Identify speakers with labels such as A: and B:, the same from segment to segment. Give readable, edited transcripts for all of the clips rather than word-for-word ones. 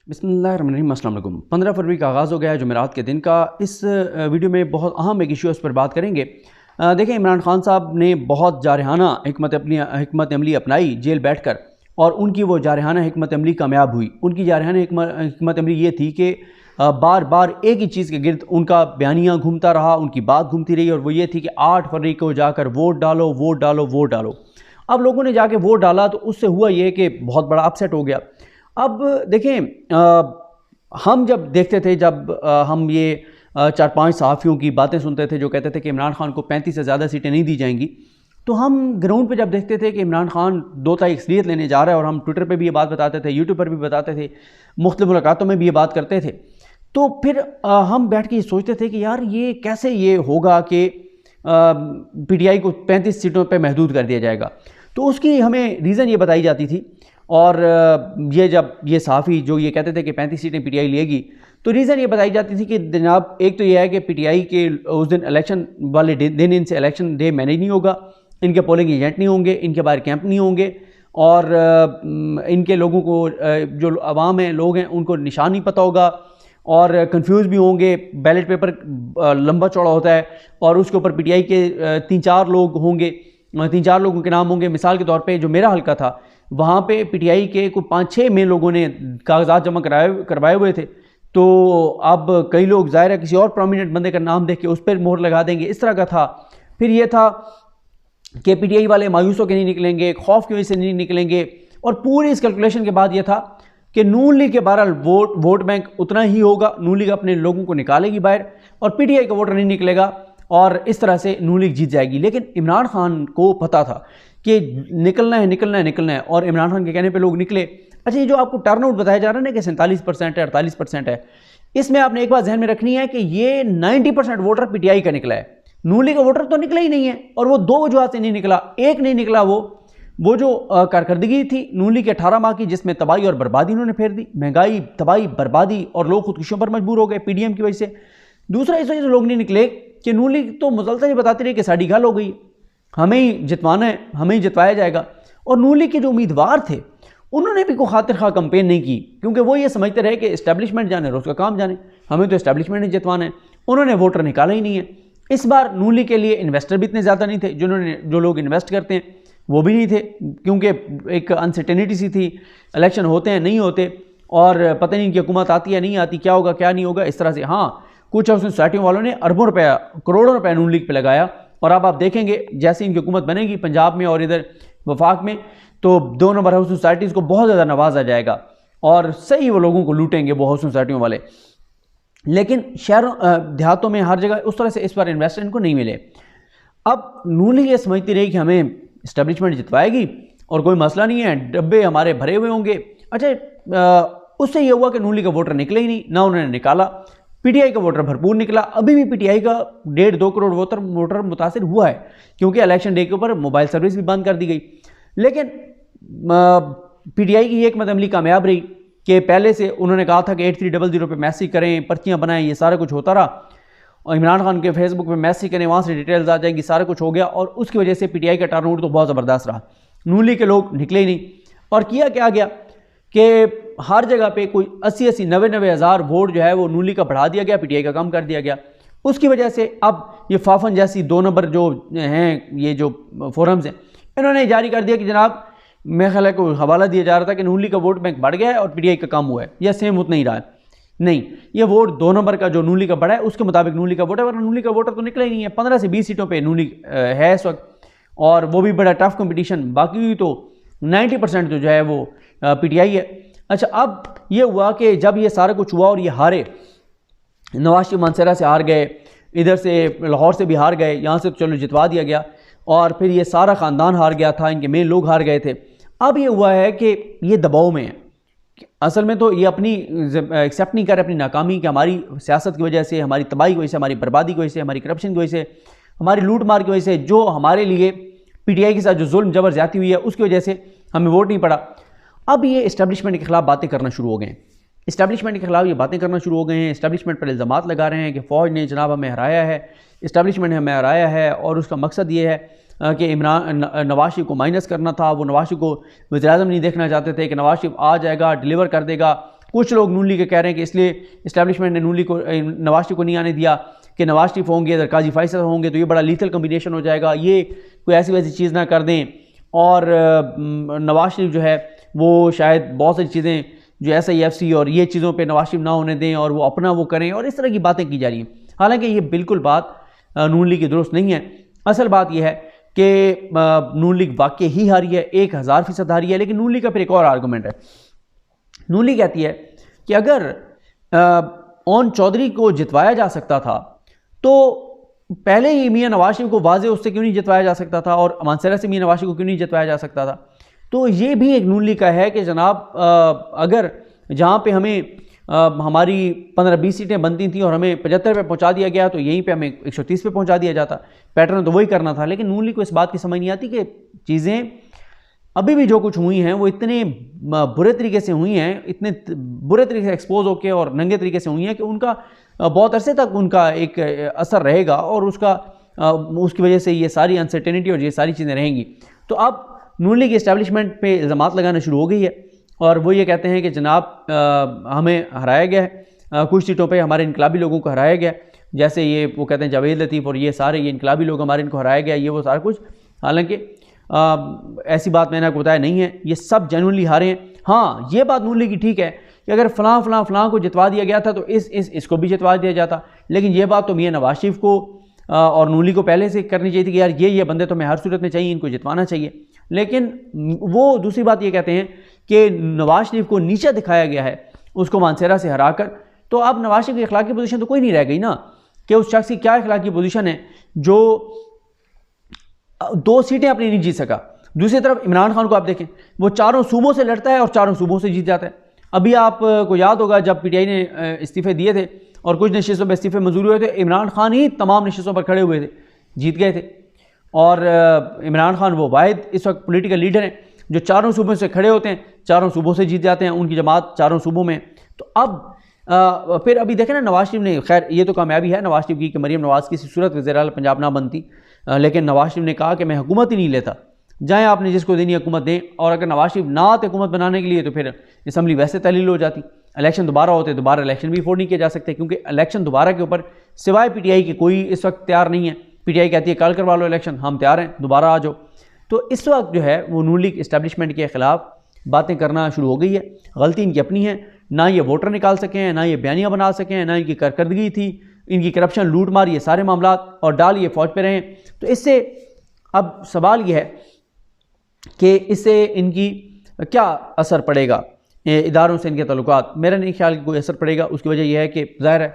A: बिस्मिल्लाहिर्रहमानिर्रहीम। अस्सलाम वालेकुम। 15 फरवरी का आगाज़ हो गया है जुमेरात के दिन का। इस वीडियो में बहुत अहम एक इशू उस पर बात करेंगे। देखें, इमरान खान साहब ने बहुत जारहाना हिकमत अमली अपनाई जेल बैठकर, और उनकी वो जारहाना हिकमत अमली कामयाब हुई। उनकी जारहाना हिकमत अमली ये थी कि बार बार एक ही चीज़ के गिर्द उनका बयानिया घूमता रहा, उनकी बात घूमती रही, और वो ये थी कि 8 फरवरी को जाकर वोट डालो, वोट डालो, वोट डालो। अब लोगों ने जाके वोट डाला तो उससे हुआ ये कि बहुत बड़ा अपसेट हो गया। अब देखें, हम जब देखते थे, जब हम ये 4-5 सहाफ़ियों की बातें सुनते थे जो कहते थे कि इमरान खान को 35 से ज़्यादा सीटें नहीं दी जाएंगी, तो हम ग्राउंड पे जब देखते थे कि इमरान खान 2 तारीख अक्सरियत लेने जा रहा है, और हम ट्विटर पे भी ये बात बताते थे, यूट्यूब पर भी बताते थे, मुख्तलिफ मुलाकातों में भी ये बात करते थे, तो फिर हम बैठ के ये सोचते थे कि यार ये कैसे ये होगा कि PTI को 35 सीटों पर महदूद कर दिया जाएगा। तो उसकी हमें रीज़न ये बताई जाती थी, और ये जब ये सहाफ़ी जो ये कहते थे कि 35 सीटें PTI लेगी, तो रीज़न ये बताई जाती थी कि जनाब एक तो ये है कि PTI के उस दिन इलेक्शन वाले दिन इनसे इलेक्शन डे मैनेज नहीं होगा, इनके पोलिंग एजेंट नहीं होंगे, इनके बाहर कैंप नहीं होंगे, और इनके लोगों को जो आवाम हैं, लोग हैं, उनको निशान नहीं पता होगा, और कंफ्यूज भी होंगे। बैलेट पेपर लंबा चौड़ा होता है, और उसके ऊपर PTI के 3-4 लोग होंगे, 3-4 लोगों के नाम होंगे। मिसाल के तौर पे जो मेरा हल्का था, वहाँ पे PTI के कोई 5-6 में लोगों ने कागजात जमा करवाए हुए थे, तो अब कई लोग ज़ाहिर है किसी और प्रोमिनेंट बंदे का नाम देख के उस पर मोहर लगा देंगे, इस तरह का था। फिर ये था कि PTI वाले मायूस होकर नहीं निकलेंगे, खौफ की वजह से नहीं निकलेंगे, और पूरी इस कैलकुलेशन के बाद ये था कि नून लीग के बहरहाल वोट बैंक उतना ही होगा, नून लीग अपने लोगों को निकालेगी बाहर, और PTI का वोटर नहीं निकलेगा, और इस तरह से नून लीग जीत जाएगी। लेकिन इमरान खान को पता था कि निकलना है, निकलना है, निकलना है, और इमरान खान के कहने पे लोग निकले। अच्छा, ये जो आपको टर्नआउट बताया जा रहा है ना कि 47% है, 48% है, इसमें आपने एक बात जहन में रखनी है कि ये 90% वोटर PTI का निकला है, नून लीग का वोटर तो निकला ही नहीं है। और वो 2 वजूहत से नहीं निकला। एक नहीं निकला वो जो कारकर्दगी थी नून लीग के 18 माह की, जिसमें तबाही और बर्बादी उन्होंने फेर दी, महंगाई, तबाही, बर्बादी, और लोग खुदकुशियों पर मजबूर हो गए PDM की वजह से। दूसरा इस वजह से लोग नहीं निकले कि नून लीग तो मुसलसल ही बताती रही कि साड़ी गल हो गई, हमें ही जितवाना है, हमें ही जितवाया जाएगा। और नून लीग के जो उम्मीदवार थे उन्होंने भी कोई खातिर खा कंपेन नहीं की, क्योंकि वो ये समझते रहे कि इस्टेब्लिशमेंट जाने और उसका काम जाने, हमें तो इस्टेब्लिशमेंट ही जितवाना है। उन्होंने वोटर निकाला ही नहीं है। इस बार नून लीग के लिए इन्वेस्टर भी इतने ज़्यादा नहीं थे, जो लोग इन्वेस्ट करते हैं वो भी नहीं थे, क्योंकि एक अनसर्टेनिटी सी थी, इलेक्शन होते हैं नहीं होते, और पता नहीं कि हुकूमत आती है नहीं आती, क्या होगा क्या नहीं होगा, इस तरह से। हाँ, कुछ हाउसिंग सोसाइटियों वालों ने अरबों रुपया, करोड़ों रुपया नून लीग पे लगाया, और अब आप देखेंगे जैसे इनकी हुकूमत बनेगी पंजाब में और इधर वफाक में, तो 2 नंबर हाउसिंग सोसाइटीज़ को बहुत ज़्यादा नवाजा जाएगा, और सही वो लोगों को लूटेंगे वो हाउसिंग सोसाइटियों वाले। लेकिन शहरों देहातों में हर जगह उस तरह से इस बार इन्वेस्टर इनको नहीं मिले। अब नून लीग ये समझती रही कि हमें इस्टेब्लिशमेंट जितवाएगी और कोई मसला नहीं है, डब्बे हमारे भरे हुए होंगे। अच्छा, उससे ये हुआ कि नून लीग का वोटर निकले ही नहीं, ना उन्होंने निकाला। PTI का वोटर भरपूर निकला। अभी भी PTI का 1.5-2 करोड़ वोटर मुतासिर हुआ है, क्योंकि इलेक्शन डे के ऊपर मोबाइल सर्विस भी बंद कर दी गई। लेकिन PTI की एक अमली कामयाब रही कि पहले से उन्होंने कहा था कि 8300 पे मैसेज करें, पर्चियाँ बनाएं, ये सारा कुछ होता रहा, और इमरान खान के फेसबुक पे मैसेज करें, वहाँ से डिटेल्स आ जाएंगी, सारा कुछ हो गया, और उसकी वजह से PTI का टर्नआउट तो बहुत ज़बरदस्त रहा। नून लीग के लोग निकले ही नहीं, और किया क्या गया कि हर जगह पे कोई 80-80, 90-90 हज़ार वोट जो है वो नून लीग का बढ़ा दिया गया, PTI का कम कर दिया गया। उसकी वजह से अब ये फाफन जैसी 2 नंबर जो हैं, ये जो फोरम्स हैं, इन्होंने जारी कर दिया कि जनाब, मेरे ख्याल को हवाला दिया जा रहा था कि नून लीग का वोट बैंक बढ़ गया है और PTI का कम हुआ है, या सेम उतना ही रहा है। नहीं, ये वोट 2 नंबर का जो नून लीग का बढ़ा है उसके मुताबिक नून लीग का वोट है, वरना नून लीग का वोटर तो निकला ही नहीं है। 15 से 20 सीटों पे नून लीग है इस वक्त, और वो भी बड़ा टफ कंपटीशन। बाकी तो 90% जो है वो PTI है। अच्छा, अब ये हुआ कि जब ये सारा कुछ हुआ और ये हारे, नवाज शरीफ मानसरा से हार गए, इधर से लाहौर से भी हार गए, यहाँ से तो चलो जितवा दिया गया, और फिर ये सारा ख़ानदान हार गया था, इनके मेन लोग हार गए थे। अब ये हुआ है कि ये दबाव में है। असल में तो ये अपनी एक्सेप्ट नहीं कर रहे अपनी नाकामी, कि हमारी सियासत की वजह से, हमारी तबाही की वजह से, हमारी बर्बादी की वजह से, हमारी करप्शन की वजह से, हमारी लूट मार की वजह से, जो हमारे लिए PTI के साथ जो जुल्म जबर ज्यादती हुई है उसकी वजह से हमें वोट नहीं पड़ा। अब ये इस्टेब्लिशमेंट के खिलाफ बातें करना शुरू हो गए हैं, इस्टेब्लिशमेंट के खिलाफ ये बातें करना शुरू हो गए हैं। इस्टेब्लिशमेंट पर इल्ज़ामात लगा रहे हैं कि फ़ौज ने जनाब हमें हराया है, इस्टेब्लिशमेंट ने हमें हराया है, और उसका मकसद ये है कि नवाज शरीफ को माइनस करना था। वो नवाज शरीफ को वज़ीर-ए-आज़म नहीं देखना चाहते थे कि नवाज शरीफ आ जाएगा, डिलीवर कर देगा, कुछ लोग नून लीग के कह रहे हैं कि इसलिए इस्टेब्लिशमेंट ने नून लीग को, नवाज शरीफ को नहीं आने दिया कि नवाज शरीफ होंगे अगर काजी फैसल होंगे तो ये बड़ा लीथल कम्बिनेशन हो जाएगा, ये कोई ऐसी वैसी चीज़ ना कर दें, और नवाज शरीफ जो है वो शायद बहुत सारी चीज़ें जो SIFC और ये चीज़ों पे नवाज शरीफ ना होने दें और वो अपना वो करें, और इस तरह की बातें की जा रही हैं। हालांकि ये बिल्कुल बात नून लीग की दुरुस्त नहीं है। असल बात यह है कि नून लीग वाकई ही हारी है, 1000% हारी है। लेकिन नून लीग का फिर एक और आर्गूमेंट है। नून लीग कहती है कि अगर ओन चौधरी को जितवाया जा सकता था तो पहले ही मियां नवाज शरीफ को वाजे उससे क्यों नहीं जितवाया जा सकता था, और मानसरा से मियां नवाज शरीफ को क्यों नहीं जितवाया जा सकता था। तो ये भी एक नून लीग का है कि जनाब अगर जहाँ पे हमें हमारी 15-20 सीटें बनती थी और हमें 75 पे पहुँचा दिया गया तो यहीं पे हमें 130 पे पहुँचा दिया जाता। पैटर्न तो वही करना था। लेकिन नून लीग को इस बात की समझ नहीं आती कि चीज़ें अभी भी जो कुछ हुई हैं वो इतने बुरे तरीके से हुई हैं, इतने बुरे तरीके से एक्सपोज होकर और नंगे तरीके से हुई हैं कि उनका बहुत अरसे तक उनका एक असर रहेगा और उसकी वजह से ये सारी अनसर्टेनिटी और ये सारी चीज़ें रहेंगी। तो अब नून लीग इस्टेब्लिशमेंट पे इल्ज़ामात लगाना शुरू हो गई है और वो ये कहते हैं कि जनाब हमें हराया गया है, कुछ सीटों पे हमारे इनकलाबी लोगों को हराया गया, जैसे ये वो कहते हैं जावेद लतीफ़ और ये सारे ये इनकलाबी लोग हमारे इनको हराया गया, ये वो सारा कुछ। हालांकि ऐसी बात मैंने आपको बताया नहीं है, ये सब जेन्युइनली हारे हैं। हाँ, ये बात नून लीग की ठीक है कि अगर फ़लाँ को जितवा दिया गया था तो इसको भी जितवा दिया जाता। लेकिन ये बात तो मियां नवाज शरीफ को और नून लीग को पहले से करनी चाहिए थी कि यार ये बंदे तो हमें हर सूरत में चाहिए, इनको जितवाना चाहिए। लेकिन वो दूसरी बात ये कहते हैं कि नवाज शरीफ को नीचा दिखाया गया है उसको मानसेरा से हराकर। तो अब नवाज शरीफ की अखलाकी पोजीशन तो कोई नहीं रह गई ना, कि उस शख्स की क्या अखलाकी पोजीशन है जो 2 सीटें अपनी नहीं जीत सका। दूसरी तरफ इमरान खान को आप देखें, वो 4 सूबों से लड़ता है और 4 सूबों से जीत जाता है। अभी आपको याद होगा जब PTI ने इस्तीफे दिए थे और कुछ नशिस्तों पर इस्तीफे मंजूर हुए थे, इमरान खान ही तमाम नशिस्तों पर खड़े हुए थे, जीत गए थे। और इमरान खान वो वाहिद इस वक्त पॉलिटिकल लीडर हैं जो 4 सूबों से खड़े होते हैं, 4 सूबों से जीत जाते हैं, उनकी जमात 4 सूबों में। तो अब फिर अभी देखें ना, नवाज शरीफ ने, खैर ये तो कामयाबी है नवाज शरीफ की कि मरीम नवाज की सूरत वज़ीर-ए-आला पंजाब ना बनती, लेकिन नवाज शरीफ ने कहा कि मैं हुकूमत ही नहीं लेता, जाएँ आपने जिसको देनी हुकूमत दें। और अगर नवाज शरीफ ना आते हुकूमत बनाने के लिए तो फिर असम्बली वैसे तहलील हो जाती, इलेक्शन दोबारा होते, दोबारा इलेक्शन भी अफोर्ड नहीं किए जा सकते, क्योंकि इलेक्शन दोबारा के ऊपर सिवाय PTI के कोई इस वक्त तैयार नहीं है। PTI कहती है कल करवा लो इलेक्शन, हम तैयार हैं, दोबारा आ जाओ। तो इस वक्त जो है वो नून लीग इस्टेब्लिशमेंट के ख़िलाफ़ बातें करना शुरू हो गई है। गलती इनकी अपनी है, ना ये वोटर निकाल सके हैं, ना ये बयानियाँ बना सके हैं, ना इनकी कारकर्दगी थी, इनकी करप्शन, लूट मार, ये सारे मामला और डाल ये फ़ौज पे रहे। तो इससे अब सवाल ये है कि इससे इनकी क्या असर पड़ेगा, इदारों से इनके ताल्लुकात। मेरा नहीं ख्याल कि कोई असर पड़ेगा। उसकी वजह यह है कि ज़ाहिर है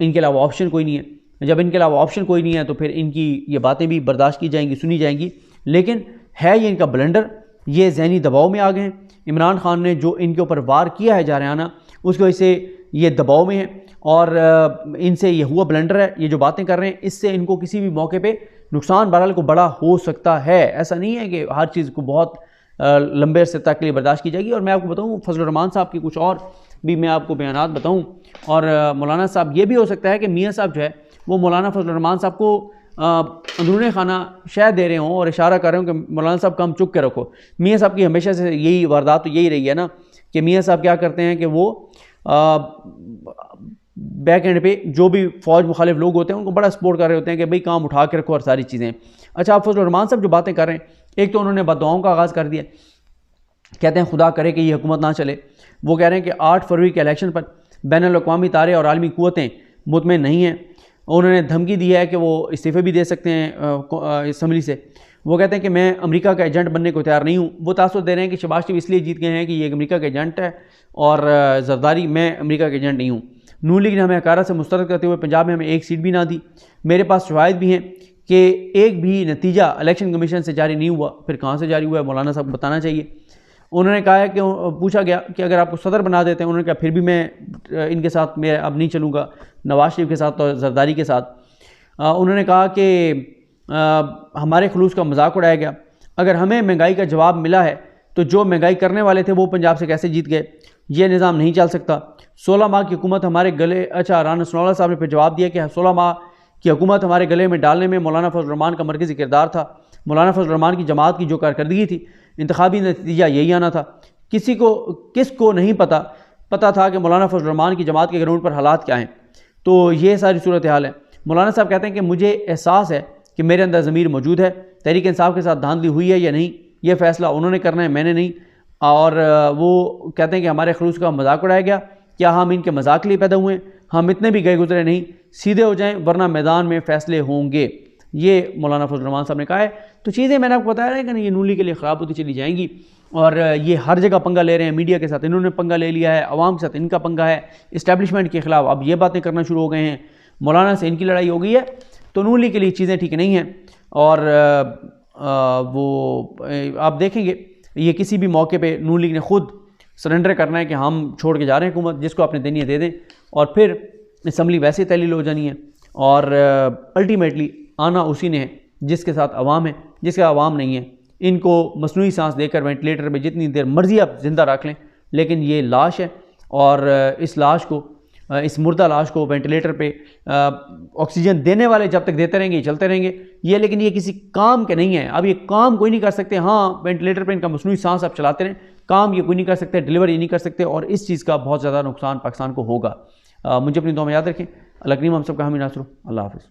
A: इनके अलावा ऑप्शन कोई नहीं है। जब इनके अलावा ऑप्शन कोई नहीं है तो फिर इनकी ये बातें भी बर्दाश्त की जाएंगी, सुनी जाएंगी। लेकिन है ये इनका ब्लंडर, ये ज़हनी दबाव में आ गए हैं। इमरान खान ने जो इनके ऊपर वार किया है जारहाना, उसकी वजह से ये दबाव में है और इनसे ये हुआ ब्लंडर है। ये जो बातें कर रहे हैं इससे इनको किसी भी मौके पे नुकसान बहरहाल को बड़ा हो सकता है। ऐसा नहीं है कि हर चीज़ को बहुत लंबे अरसे तक के लिए बर्दाश्त की जाएगी। और मैं आपको बताऊँ, फजल रहमान साहब की कुछ और भी मैं आपको बयानात बताऊँ। और मौलाना साहब, ये भी हो सकता है कि मियाँ साहब जो है वो मौलाना फजल रहमान साहब को अंदरूनी खाना शह दे रहे हों और इशारा कर रहे हों कि मौलाना साहब कम चुप के रखो। मियाँ साहब की हमेशा से यही वारदात तो यही रही है ना, कि मियाँ साहब क्या करते हैं कि वो बैक एंड पे जो भी फ़ौज मुखालिफ लोग होते हैं उनको बड़ा सपोर्ट कर रहे होते हैं कि भाई काम उठा के रखो और सारी चीज़ें। अच्छा, आप फजल रहमान साहब जो बातें कर रहे हैं, एक तो उन्होंने बददुआओं का आगाज़ कर दिया, कहते हैं खुदा करे कि ये हुकूमत ना चले। वो कह रहे हैं कि 8 फरवरी के इलेक्शन पर बैनुल-अक़वामी तारे और आलमी क़ुव्वतें मुतमईन नहीं हैं। उन्होंने धमकी दी है कि वो इस्तीफ़े भी दे सकते हैं असम्बली से। वो कहते हैं कि मैं अमेरिका का एजेंट बनने को तैयार नहीं हूँ। वो तासुर दे रहे हैं कि शहबाज शरीफ इसलिए जीत गए हैं कि ये अमेरिका का एजेंट है और जरदारी, मैं अमेरिका का एजेंट नहीं हूँ। नून लीग ने हमें हकारा से मुस्तरद करते हुए पंजाब में हमें 1 सीट भी ना दी। मेरे पास शवाहिद भी हैं कि एक भी नतीजा इलेक्शन कमीशन से जारी नहीं हुआ। फिर कहाँ से जारी हुआ है मौलाना साहब को बताना चाहिए। उन्होंने कहा है कि पूछा गया कि अगर आपको सदर बना देते हैं, उन्होंने कहा फिर भी मैं इनके साथ मैं अब नहीं चलूँगा, नवाज शरीफ के साथ और जरदारी के साथ। उन्होंने कहा कि हमारे खलूस का मजाक उड़ाया गया। अगर हमें महंगाई का जवाब मिला है तो जो महंगाई करने वाले थे वो पंजाब से कैसे जीत गए? ये निज़ाम नहीं चल सकता। 16 माह की हुकूमत हमारे गले, अच्छा राना सनाउल्लाह साहब ने फिर जवाब दिया कि 16 माह की हुकूमत हमारे गले में डालने में मौलाना फजल रहमान का मरकज़ी किरदार था। मौलाना फजल रहमान की जमात की जो कारकर्दगी थी, इंतखाबी नतीजा यही आना था। किसको नहीं पता पता था कि मौलाना फजल रहमान की जमात के ग्राउंड पर हालात क्या हैं। तो ये सारी सूरत हाल है। मौलाना साहब कहते हैं कि मुझे एहसास है कि मेरे अंदर ज़मीर मौजूद है, तहरीक इंसाफ के साथ धांधली हुई है या नहीं, ये फ़ैसला उन्होंने करना है, मैंने नहीं। और वो कहते हैं कि हमारे खलूस का मजाक उड़ाया गया, क्या हम इनके मजाक के लिए पैदा हुए? हम इतने भी गए गुजरे नहीं, सीधे हो जाएं वरना मैदान में फ़ैसले होंगे। ये मौलाना फजल रहमान साहब ने कहा है। तो चीज़ें मैंने आपको बताया है कि नहीं, ये नून लीग के लिए ख़राब होती चली जाएंगी और ये हर जगह पंगा ले रहे हैं। मीडिया के साथ इन्होंने पंगा ले लिया है, अवाम के साथ इनका पंगा है, इस्टेब्लिशमेंट के ख़िलाफ़ अब ये बातें करना शुरू हो गए हैं, मौलाना से इनकी लड़ाई हो गई है। तो नून लीग के लिए चीज़ें ठीक नहीं हैं। और वो आप देखेंगे ये किसी भी मौके पे नून लीग ने खुद सरेंडर करना है कि हम छोड़ के जा रहे हैं हुकूमत, जिसको आपने देनी है दे दें, और फिर असम्बली वैसे ही तहलील हो जानी है। और अल्टीमेटली आना उसी ने है जिसके साथ अवाम है, जिसके अवाम नहीं है। इनको मसनूई सांस देकर वेंटिलेटर पे जितनी देर मर्जी आप ज़िंदा रख लें, लेकिन ये लाश है और इस लाश को, इस मुर्दा लाश को वेंटिलेटर पे ऑक्सीजन देने वाले जब तक देते रहेंगे, चलते रहेंगे ये, लेकिन ये किसी काम के नहीं है। अब ये काम कोई नहीं कर सकते। हाँ, वेंटिलेटर पे इनका मसनूई सांस आप चलाते रहें, काम ये कोई नहीं कर सकते, डिलीवर ये नहीं कर सकते, और इस चीज़ का बहुत ज़्यादा नुकसान पाकिस्तान को होगा। मुझे अपनी दुआ में याद रखें। अल्लाह करीम हम सब का हामी नासर हो। अल्लाह हाफ़िज़।